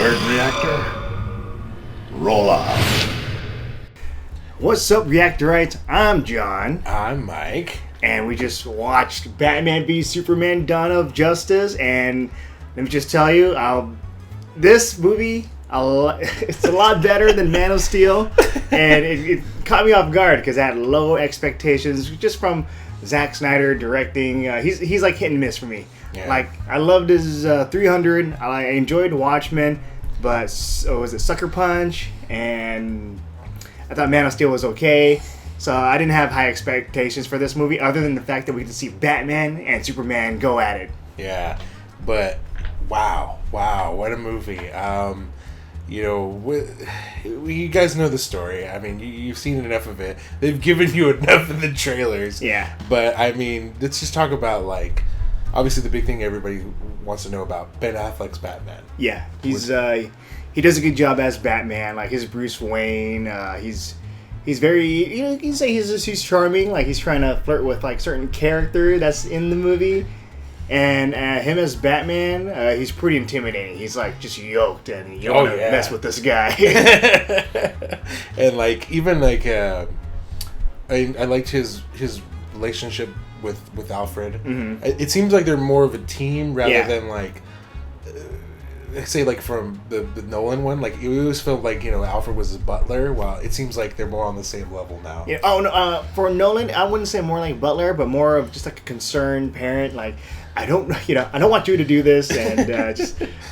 Alert Reactor. Roll off. What's up, Reactorites? I'm John. I'm Mike. And we just watched Batman v Superman Dawn of Justice. And let me just tell you, this movie, it's a lot better than Man of Steel. And it caught me off guard because I had low expectations just from Zack Snyder directing. He's like hit and miss for me. Yeah. Like, I loved his 300. I enjoyed Watchmen. But was it Sucker Punch? And I thought Man of Steel was okay. So I didn't have high expectations for this movie other than the fact that we get to see Batman and Superman go at it. Yeah, but wow, what a movie. You guys know the story. I mean, you've seen enough of it. They've given you enough in the trailers. Yeah. But, I mean, let's just talk about, like, obviously the big thing everybody wants to know about, Ben Affleck's Batman. Yeah, he does a good job as Batman. Like, his Bruce Wayne, he's very, you can say he's charming. Like, he's trying to flirt with, like, certain character that's in the movie. And him as Batman, he's pretty intimidating. He's like just yoked, and you don't want to mess with this guy. And like even like I liked his relationship with Alfred. Mm-hmm. It seems like they're more of a team rather than like say like from the Nolan one. Like it always felt like Alfred was his butler. While it seems like they're more on the same level now. Yeah. Oh no. For Nolan, I wouldn't say more like butler, but more of just like a concerned parent. Like, I don't want you to do this, and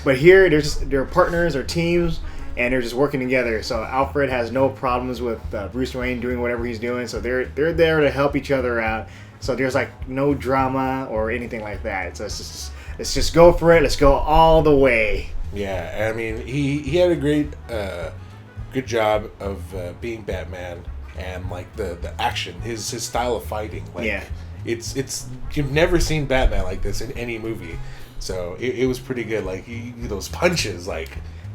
But here, they're partners or teams, and they're just working together. So Alfred has no problems with Bruce Wayne doing whatever he's doing. So they're there to help each other out. So there's like no drama or anything like that. So let's just go for it. Let's go all the way. Yeah, I mean he had a great good job of being Batman, and like the action, his style of fighting. Like, yeah. It's you've never seen Batman like this in any movie, so it was pretty good. Like those punches, like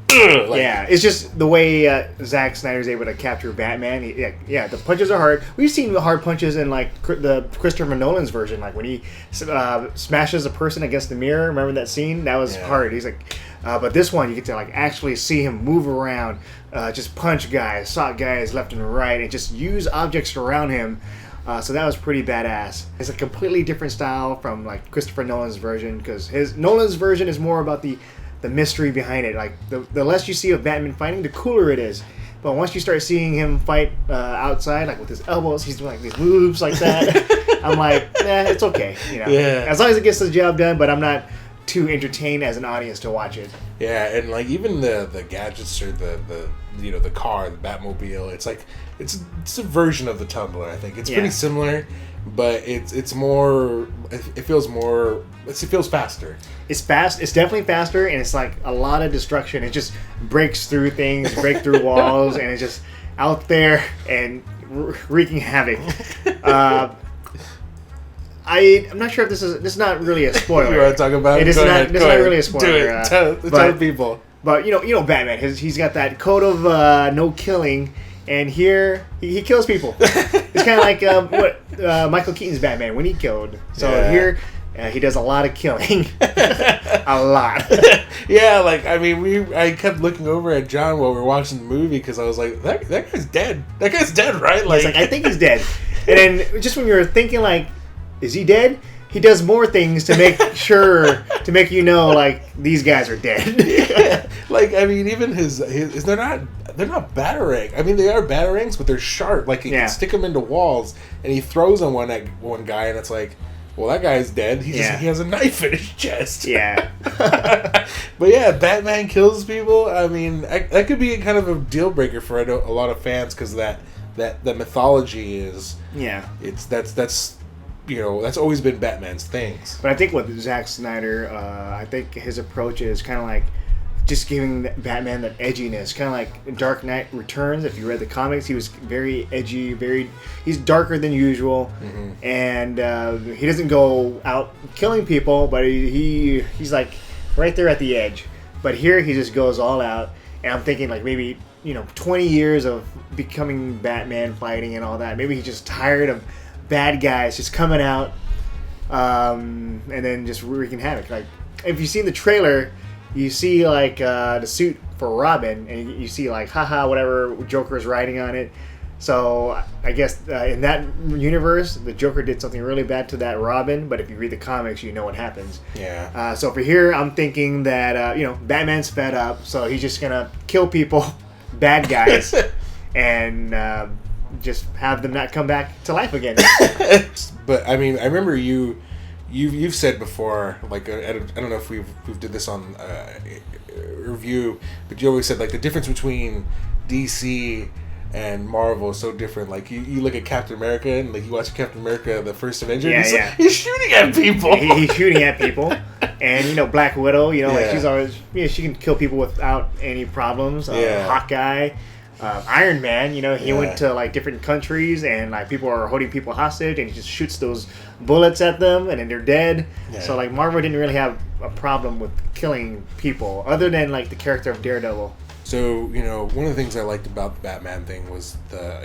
yeah, it's just the way Zack Snyder's able to capture Batman. The punches are hard. We've seen the hard punches in like the Christopher Nolan's version, like when he smashes a person against the mirror. Remember that scene? That was hard. He's like, but this one you get to like actually see him move around, just punch guys, sock guys left and right, and just use objects around him. So that was pretty badass. It's a completely different style from like Christopher Nolan's version, because Nolan's version is more about the mystery behind it. Like the less you see of Batman fighting, the cooler it is. But once you start seeing him fight outside, like with his elbows, he's doing like these moves like that. I'm like, it's okay. Yeah. As long as it gets the job done, but I'm not too entertained as an audience to watch it. Yeah, and like even the gadgets or the car, the Batmobile, it's like it's a version of the Tumbler. I think it's pretty similar, but it's more. It feels more. It feels faster. It's fast. It's definitely faster, and it's like a lot of destruction. It just breaks through things, break through walls, and it's just out there and wreaking havoc. I'm not sure if this is not really a spoiler. You want to talk about it? It's not really a spoiler. Do it. Tell people. But Batman. He's got that code of no killing, and here he kills people. It's kind of like what Michael Keaton's Batman when he killed. So here he does a lot of killing, a lot. Yeah, like I mean, I kept looking over at John while we were watching the movie because I was like, that guy's dead. That guy's dead, right? Like, I think he's dead. And then just when you're thinking like, is he dead? He does more things to make sure to make like these guys are dead. Yeah. Like I mean, even his they're not batarang. I mean, they are batarangs, but they're sharp. Like he can stick them into walls, and he throws them one at one guy, and it's like, well, that guy's dead. He has a knife in his chest. Yeah. But yeah, Batman kills people. I mean, that could be kind of a deal breaker for a lot of fans because that mythology is that's always been Batman's things. But I think with Zack Snyder, I think his approach is kind of like just giving Batman that edginess, kind of like Dark Knight Returns. If you read the comics, he was very edgy, he's darker than usual, and he doesn't go out killing people, but he's like right there at the edge. But here he just goes all out, and I'm thinking like maybe 20 years of becoming Batman, fighting and all that. Maybe he's just tired of bad guys just coming out and then just wreaking havoc. Like if you've seen the trailer, you see like the suit for Robin, and you see like, haha, whatever, Joker's riding on it. So I guess in that universe, the Joker did something really bad to that Robin. But if you read the comics, you know what happens. Yeah. So for here, I'm thinking that Batman's fed up, so he's just gonna kill people, bad guys, and just have them not come back to life again. But I mean, I remember you've said before, like I don't know if we've did this on review, but you always said like the difference between DC and Marvel is so different. Like you look at Captain America and like you watch Captain America, the first Avenger, he's shooting at people. He's shooting at people, and Black Widow, like she's always she can kill people without any problems. Hawkeye, Iron Man, he went to like different countries and like people are holding people hostage, and he just shoots those bullets at them, and then they're dead. Yeah. So like Marvel didn't really have a problem with killing people, other than like the character of Daredevil. So, one of the things I liked about the Batman thing was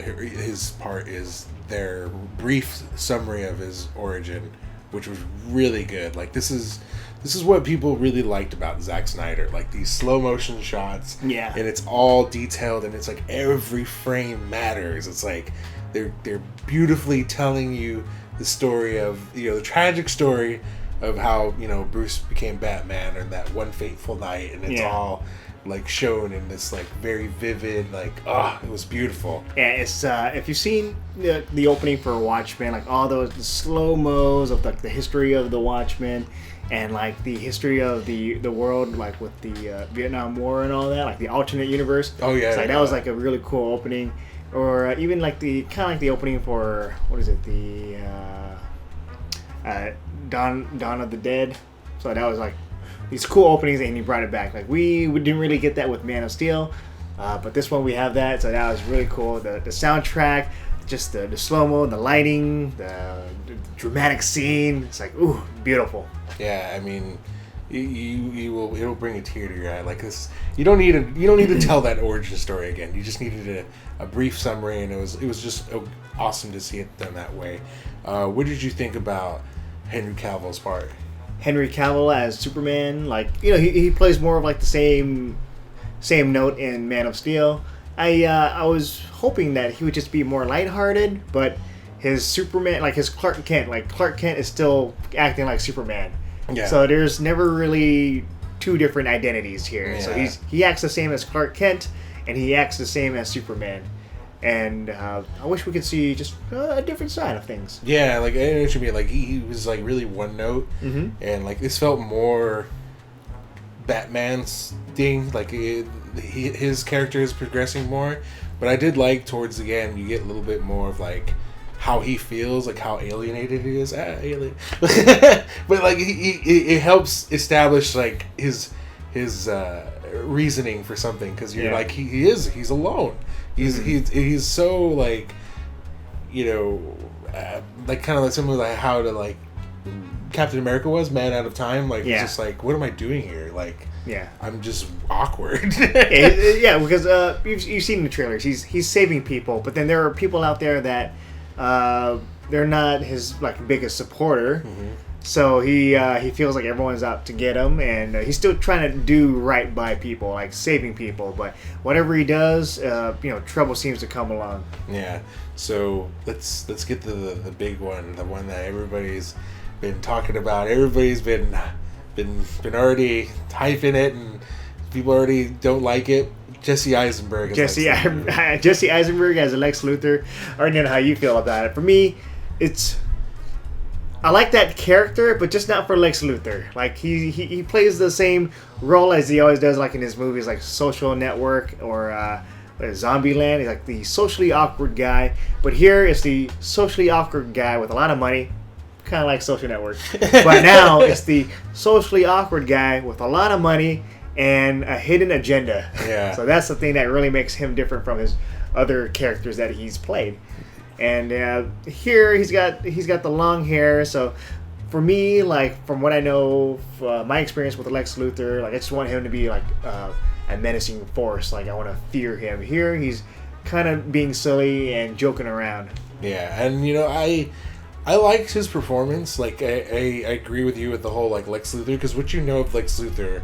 his part is their brief summary of his origin, which was really good. Like this is what people really liked about Zack Snyder, like these slow motion shots. Yeah. And it's all detailed, and it's like every frame matters. It's like they're beautifully telling you the story of the tragic story of how Bruce became Batman on that one fateful night, and it's all like shown in this like very vivid, like it was beautiful. Yeah, it's if you've seen the opening for Watchmen, like all those slow-mos of like the history of the Watchmen and like the history of the world, like with the Vietnam War and all that, like the alternate universe. Oh yeah, it's like that was like a really cool opening. Or even like the kind of like the opening for what is it, the Dawn of the Dead. So that was like these cool openings, and he brought it back. Like we didn't really get that with Man of Steel, but this one we have that. So that was really cool. The soundtrack, just the slow mo, the lighting, the dramatic scene. It's like beautiful. Yeah, I mean, it'll bring a tear to your eye. Like this, you don't need to tell that origin story again. You just needed a brief summary, and it was just awesome to see it done that way. What did you think about Henry Cavill's part? Henry Cavill as Superman, like he plays more of like the same note in Man of Steel. I was hoping that he would just be more lighthearted, but his Superman, like his Clark Kent is still acting like Superman. Yeah. So there's never really two different identities here. Yeah. So he acts the same as Clark Kent, and he acts the same as Superman. And I wish we could see just a different side of things. Yeah, like I know what you mean. Like he was like really one note, and like this felt more Batman's thing. Like his character is progressing more, but I did like towards the end you get a little bit more of like how he feels, like how alienated he is. Alien, but like it helps establish like his reasoning for something, because you're like he's alone. He's so like like kind of like similar like how to like Captain America was Man Out of Time. Like it's just like, what am I doing here? Like I'm just awkward. Because you've seen the trailers. He's saving people, but then there are people out there that they're not his like biggest supporter. So he feels like everyone's out to get him, and he's still trying to do right by people, like saving people. But whatever he does, trouble seems to come along. Yeah. So let's get to the big one, the one that everybody's been talking about. Everybody's been already hyping it, and people already don't like it. Jesse Eisenberg. Jesse Eisenberg as Lex Luthor. I already know how you feel about it. For me, I like that character, but just not for Lex Luthor. Like he plays the same role as he always does, like in his movies, like Social Network or Zombieland. He's like the socially awkward guy, but here it's the socially awkward guy with a lot of money, kind of like Social Network. But now it's the socially awkward guy with a lot of money and a hidden agenda. Yeah. So that's the thing that really makes him different from his other characters that he's played. And here he's got the long hair. So for me, like from what I know, my experience with Lex Luthor, like I just want him to be like a menacing force. Like I want to fear him. Here he's kind of being silly and joking around. Yeah, and I liked his performance. Like I agree with you with the whole like Lex Luthor, because what you know of Lex Luthor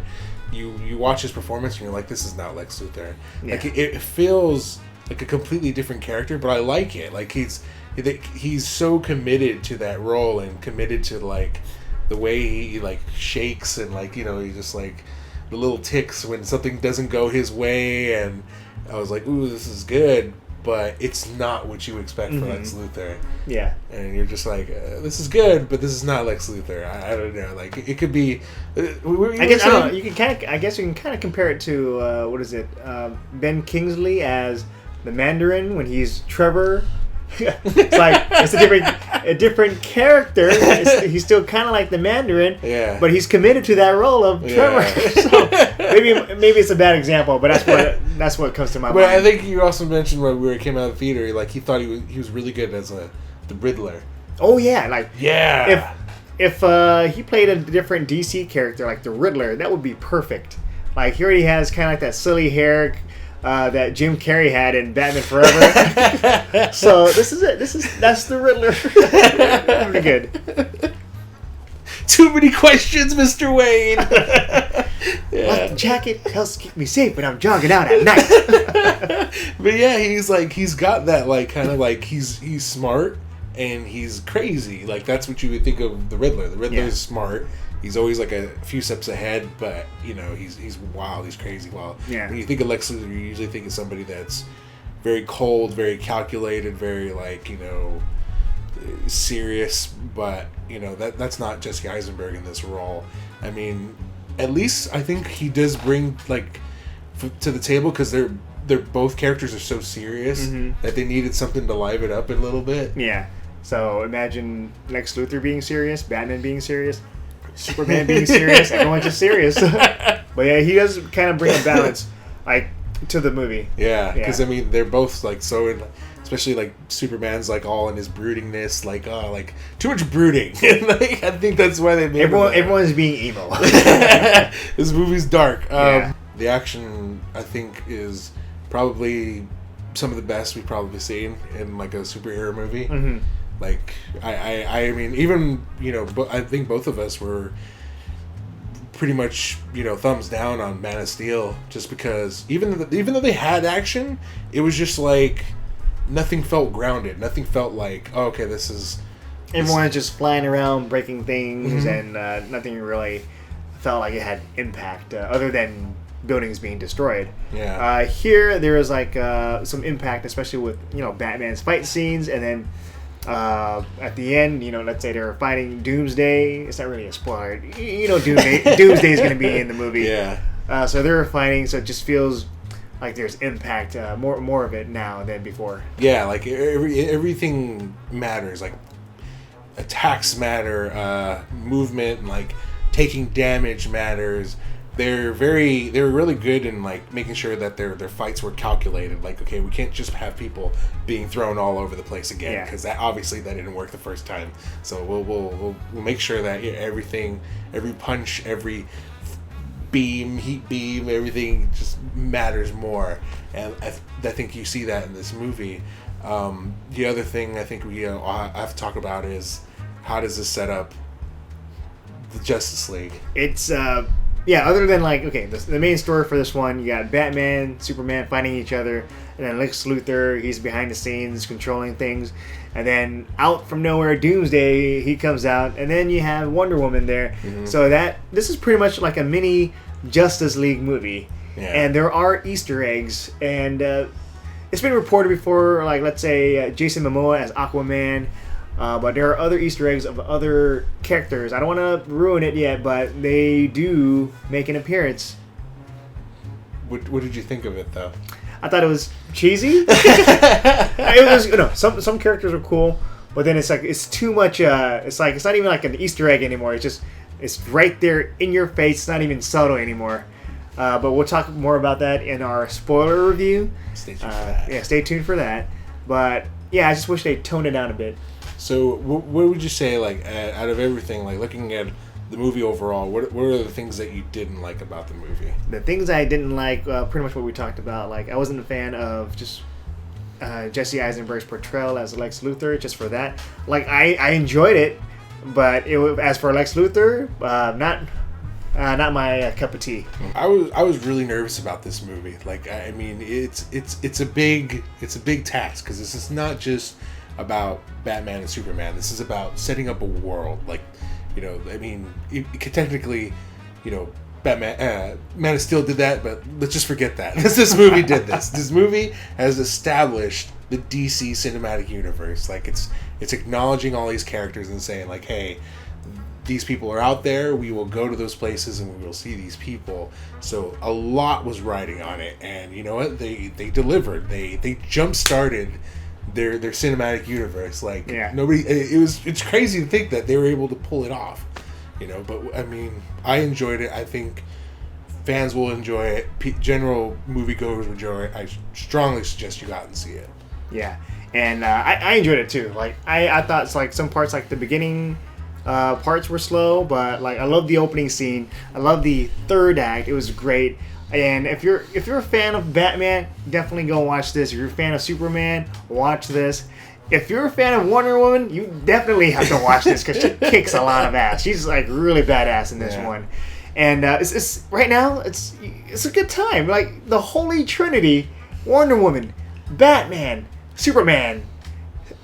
you watch his performance and you're like, this is not Lex Luthor. Yeah. Like it feels like a completely different character, but I like it. Like he's so committed to that role and committed to like the way he like shakes and like, you know, he just like the little ticks when something doesn't go his way, and I was like, ooh, this is good, but it's not what you expect for Lex Luthor. Yeah. And you're just like, this is good, but this is not Lex Luthor. I don't know. Like it could be. I guess I don't know. You can kind of. I guess you can kind of compare it to what is it? Ben Kingsley as the Mandarin when he's Trevor. It's like it's a different character. He's still kind of like the Mandarin, but he's committed to that role of Trevor. So maybe it's a bad example, but that's what comes to my mind. But I think you also mentioned when we came out of the theater, like he thought he was really good as the Riddler. Oh yeah, like if he played a different DC character like the Riddler, that would be perfect. Like he already has kind of like that silly hair that Jim Carrey had in Batman Forever. So this is it. That's the Riddler. Pretty good. Too many questions, Mr. Wayne. Well, the jacket helps keep me safe when I'm jogging out at night. But yeah, he's got that like kind of like he's smart and he's crazy. Like that's what you would think of the Riddler. The Riddler is smart. He's always like a few steps ahead, but you know he's wild. He's crazy wild. Yeah. When you think of Lex Luthor, you usually think of somebody that's very cold, very calculated, very like, you know, serious. But you know that's not Jesse Eisenberg in this role. I mean, at least I think he does bring like to the table, because they're both characters are so serious that they needed something to liven it up a little bit. Yeah. So imagine Lex Luthor being serious, Batman being serious, Superman being serious, everyone's just serious. But yeah, he does kind of bring a balance like to the movie. Yeah, because I mean they're both like so in, especially like Superman's like all in his broodingness, like like too much brooding. Like, I think that's why they made everyone's being emo. This movie's dark. The action I think is probably some of the best we've probably seen in like a superhero movie. Like I mean, even, you know, I think both of us were pretty much, you know, thumbs down on Man of Steel, just because even though they had action, it was just like nothing felt grounded. Nothing felt like, oh, okay, this is. Everyone's just flying around, breaking things, and nothing really felt like it had impact other than buildings being destroyed. Yeah. Here there is like some impact, especially with, you know, Batman's fight scenes, and then at the end, you know, let's say they're fighting Doomsday. It's not really a spoiler. You know, Doomsday is going to be in the movie. Yeah. So they're fighting, so it just feels like there's impact, more of it now than before. Yeah, like everything matters. Like attacks matter, movement, like taking damage matters. They're really good in like making sure that their fights were calculated. Like, okay, we can't just have people being thrown all over the place again, because that didn't work the first time. So we'll make sure that everything, every punch, every beam, heat beam, everything just matters more. And I think you see that in this movie. The other thing I think we have to talk about is how does this set up the Justice League? It's other than like, okay, the main story for this one, you got Batman, Superman fighting each other, and then Lex Luthor, he's behind the scenes controlling things, and then out from nowhere, Doomsday, he comes out, and then you have Wonder Woman there. So this is pretty much like a mini Justice League movie, and there are Easter eggs, and it's been reported before, like let's say Jason Momoa as Aquaman. But there are other Easter eggs of other characters. I don't want to ruin it yet, but they do make an appearance. What did you think of it, though? I thought it was cheesy. It was, some characters are cool, but then it's like it's too much. It's like it's not even like an Easter egg anymore. It's right there in your face. It's not even subtle anymore. But we'll talk more about that in our spoiler review. Stay tuned for that. Yeah, stay tuned for that. But yeah, I just wish they toned it down a bit. So, what would you say, like, out of everything, like, looking at the movie overall, what are the things that you didn't like about the movie? The things I didn't like, pretty much what we talked about. Like, I wasn't a fan of just Jesse Eisenberg's portrayal as Lex Luthor, just for that. Like, I enjoyed it, but as for Lex Luthor, not my cup of tea. I was really nervous about this movie. Like, I mean, it's a big task, because this is not just about Batman and Superman. This is about setting up a world. Like, you know, I mean, it could technically, you know, Batman, Man of Steel did that, but let's just forget that. This movie did this. This movie has established the DC cinematic universe. Like, it's acknowledging all these characters and saying, like, hey, these people are out there. We will go to those places and we will see these people. So a lot was riding on it, and you know what? They delivered. They jump started their cinematic universe. Like, nobody. It's crazy to think that they were able to pull it off. You know, but I mean, I enjoyed it. I think fans will enjoy it. General moviegoers will enjoy it. I strongly suggest you go out and see it. Yeah, and I enjoyed it too. Like, I thought it's like some parts, like the beginning parts were slow, but like I love the opening scene. I love the third act. It was great. And if you're a fan of Batman, definitely go watch this. If you're a fan of Superman, watch this. If you're a fan of Wonder Woman, you definitely have to watch this because she kicks a lot of ass. She's like really badass in this one. And it's right now it's a good time. Like the Holy Trinity, Wonder Woman, Batman, Superman.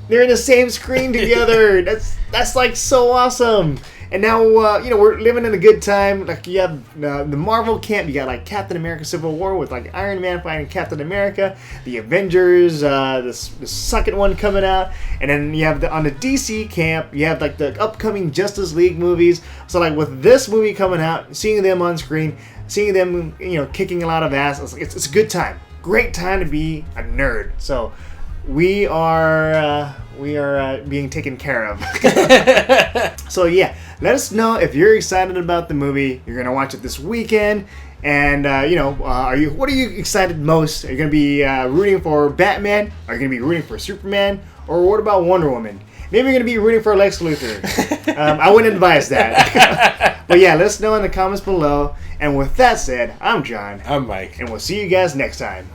They're in the same screen together. That's like so awesome. And now you know, we're living in a good time. Like, you have the Marvel camp. You got like Captain America: Civil War with like Iron Man fighting Captain America, the Avengers, the second one coming out, and then you have on the DC camp, you have like the upcoming Justice League movies. So like with this movie coming out, seeing them on screen, seeing them, you know, kicking a lot of ass, it's a good time. Great time to be a nerd. So we are being taken care of. So yeah, let us know if you're excited about the movie. You're gonna watch it this weekend, and you know, what are you excited most? Are you gonna be rooting for Batman? Are you gonna be rooting for Superman? Or what about Wonder Woman? Maybe you're gonna be rooting for Lex Luthor. I wouldn't advise that. But yeah, let us know in the comments below. And with that said, I'm John. I'm Mike. And we'll see you guys next time.